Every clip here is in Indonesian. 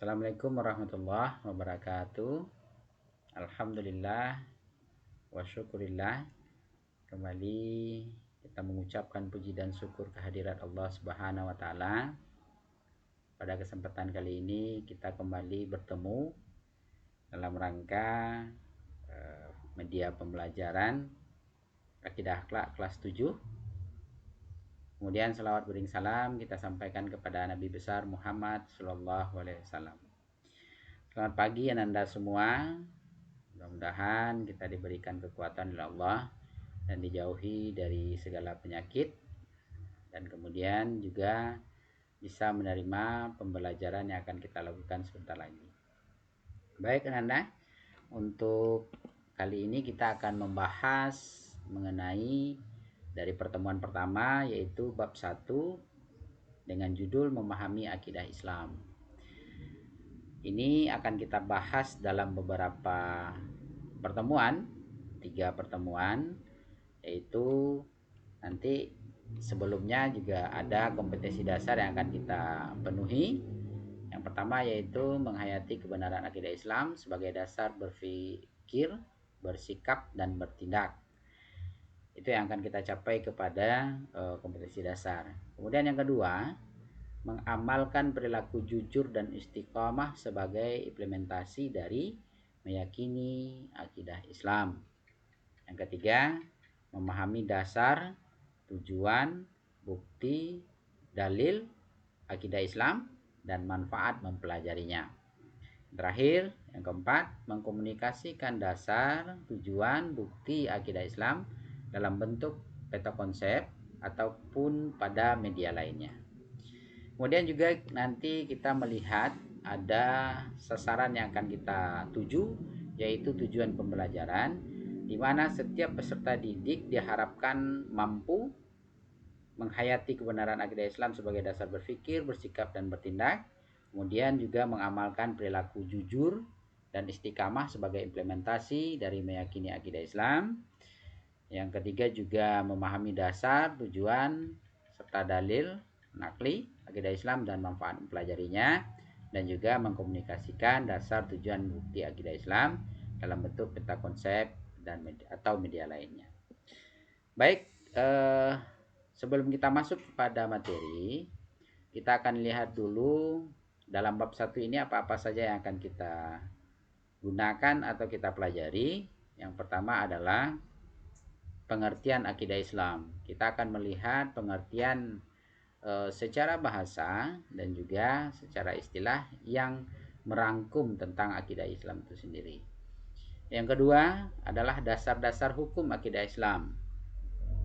Assalamualaikum warahmatullahi wabarakatuh. Alhamdulillah wa syukurillah. Kembali kita mengucapkan puji dan syukur kehadirat Allah Subhanahu wa taala. Pada kesempatan kali ini kita kembali bertemu dalam rangka media pembelajaran Akidah Akhlak kelas 7. Kemudian selawat bering salam kita sampaikan kepada Nabi besar Muhammad sallallahu alaihi wasallam. Selamat pagi Anda semua. Mudah-mudahan kita diberikan kekuatan oleh Allah dan dijauhi dari segala penyakit, dan kemudian juga bisa menerima pembelajaran yang akan kita lakukan sebentar lagi. Baik Anda, untuk kali ini kita akan membahas mengenai dari pertemuan pertama, yaitu bab 1 dengan judul memahami akidah Islam. Ini akan kita bahas dalam beberapa pertemuan, 3 pertemuan, yaitu nanti sebelumnya juga ada kompetensi dasar yang akan kita penuhi. Yang pertama yaitu menghayati kebenaran akidah Islam sebagai dasar berpikir, bersikap, dan bertindak. Itu yang akan kita capai kepada kompetensi dasar. Kemudian yang kedua, mengamalkan perilaku jujur dan istiqomah sebagai implementasi dari meyakini akidah Islam. Yang ketiga, memahami dasar, tujuan, bukti, dalil akidah Islam dan manfaat mempelajarinya. Terakhir, yang keempat, mengkomunikasikan dasar, tujuan, bukti akidah Islam dalam bentuk peta konsep ataupun pada media lainnya. Kemudian juga nanti kita melihat ada sasaran yang akan kita tuju, yaitu tujuan pembelajaran, di mana setiap peserta didik diharapkan mampu menghayati kebenaran akidah Islam sebagai dasar berpikir, bersikap, dan bertindak. Kemudian juga mengamalkan perilaku jujur dan istiqamah sebagai implementasi dari meyakini akidah Islam. Yang ketiga juga memahami dasar, tujuan, serta dalil nakli akidah Islam dan manfaat mempelajarinya, dan juga mengkomunikasikan dasar, tujuan, bukti akidah Islam dalam bentuk peta konsep dan atau media lainnya. Baik, sebelum kita masuk kepada materi, kita akan lihat dulu dalam bab 1 ini apa-apa saja yang akan kita gunakan atau kita pelajari. Yang pertama adalah pengertian akidah Islam. Kita akan melihat pengertian secara bahasa dan juga secara istilah yang merangkum tentang akidah Islam itu sendiri. Yang kedua adalah dasar-dasar hukum akidah Islam.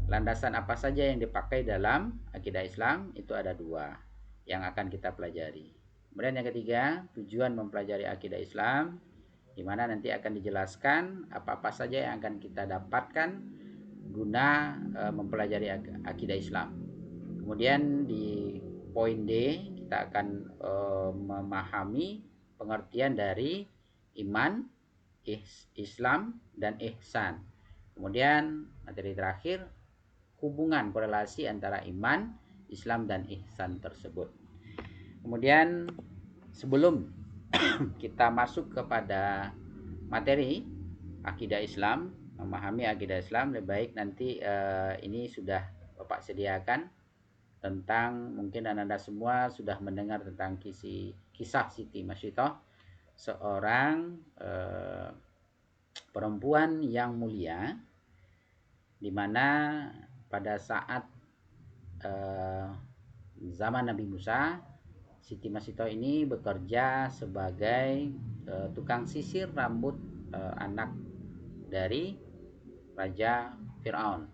Landasan apa saja yang dipakai dalam akidah Islam, itu ada 2 yang akan kita pelajari. Kemudian yang ketiga, tujuan mempelajari akidah Islam, di mana nanti akan dijelaskan apa-apa saja yang akan kita dapatkan guna mempelajari akidah Islam. Kemudian di poin D kita akan memahami pengertian dari iman, Islam, dan ihsan. Kemudian materi terakhir, hubungan korelasi antara iman, Islam, dan ihsan tersebut. Kemudian sebelum kita masuk kepada materi akidah Islam, memahami akidah Islam, lebih baik nanti ini sudah Bapak sediakan tentang, mungkin Anda semua sudah mendengar tentang kisah Siti Masyidah, seorang perempuan yang mulia, di mana pada saat zaman Nabi Musa, Siti Masyidah ini bekerja sebagai tukang sisir rambut anak dari Raja Fir'aun.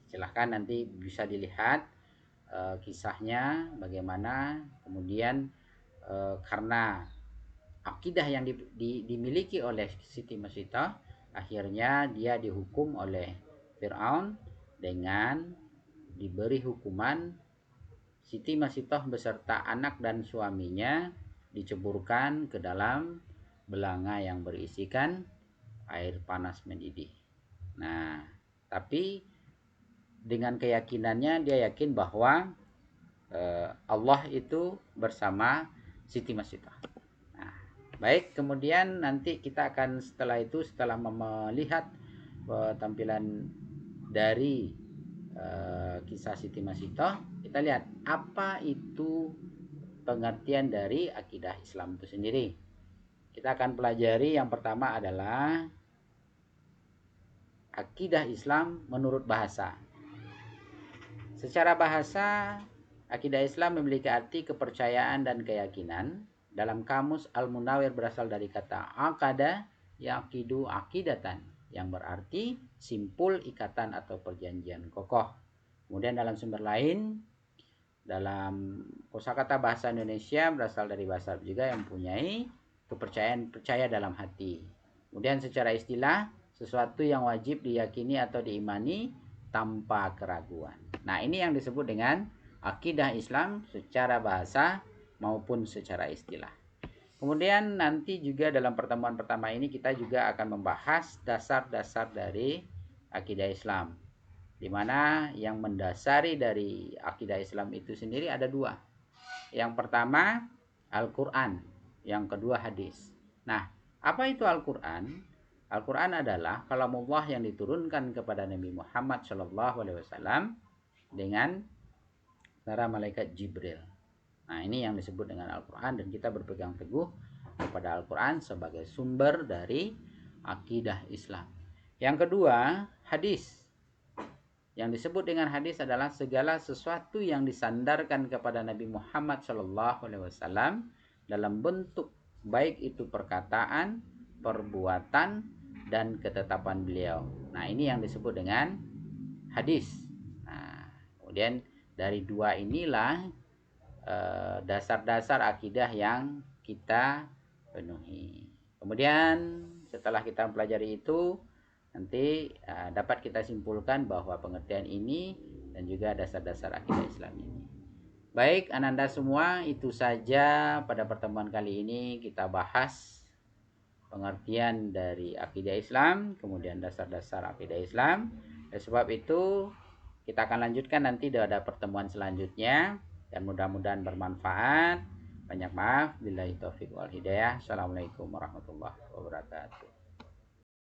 Silahkan nanti bisa dilihat kisahnya bagaimana. Kemudian karena akidah yang dimiliki oleh Siti Masyidah, akhirnya dia dihukum oleh Fir'aun dengan diberi hukuman Siti Masyidah beserta anak dan suaminya diceburkan ke dalam belanga yang berisikan air panas mendidih. Nah, tapi dengan keyakinannya dia yakin bahwa Allah itu bersama Siti Masito. Nah, baik, kemudian nanti kita akan setelah melihat tampilan dari kisah Siti Masito, kita lihat apa itu pengertian dari akidah Islam itu sendiri. Kita akan pelajari yang pertama adalah akidah Islam menurut bahasa. Secara bahasa, akidah Islam memiliki arti kepercayaan dan keyakinan. Dalam kamus Al-Munawir berasal dari kata aqada, yaqidu aqidatan, yang berarti simpul ikatan atau perjanjian kokoh. Kemudian dalam sumber lain, dalam kosakata bahasa Indonesia berasal dari bahasa Arab juga yang mempunyai kepercayaan, percaya dalam hati. Kemudian secara istilah, sesuatu yang wajib diyakini atau diimani tanpa keraguan. Nah, ini yang disebut dengan akidah Islam secara bahasa maupun secara istilah. Kemudian nanti juga dalam pertemuan pertama ini kita juga akan membahas dasar-dasar dari akidah Islam, di mana yang mendasari dari akidah Islam itu sendiri ada dua. Yang pertama Al-Quran, yang kedua hadis. Nah, apa itu Al-Quran? Al-Quran adalah kalamullah yang diturunkan kepada Nabi Muhammad SAW dengan para malaikat Jibril. Nah, ini yang disebut dengan Al-Quran, dan kita berpegang teguh kepada Al-Quran sebagai sumber dari akidah Islam. Yang kedua, hadis. Yang disebut dengan hadis adalah segala sesuatu yang disandarkan kepada Nabi Muhammad SAW dalam bentuk baik itu perkataan, perbuatan, dan ketetapan beliau. Nah, ini yang disebut dengan hadis. Nah, kemudian dari dua inilah dasar-dasar akidah yang kita penuhi. Kemudian setelah kita mempelajari itu, nanti dapat kita simpulkan bahwa pengertian ini dan juga dasar-dasar akidah Islam ini. Baik, Ananda semua, itu saja pada pertemuan kali ini kita bahas pengertian dari akidah Islam, kemudian dasar-dasar akidah Islam. Oleh sebab itu, kita akan lanjutkan nanti pada pertemuan selanjutnya, dan mudah-mudahan bermanfaat. Banyak maaf, billahi taufiq wal hidayah. Assalamualaikum warahmatullahi wabarakatuh.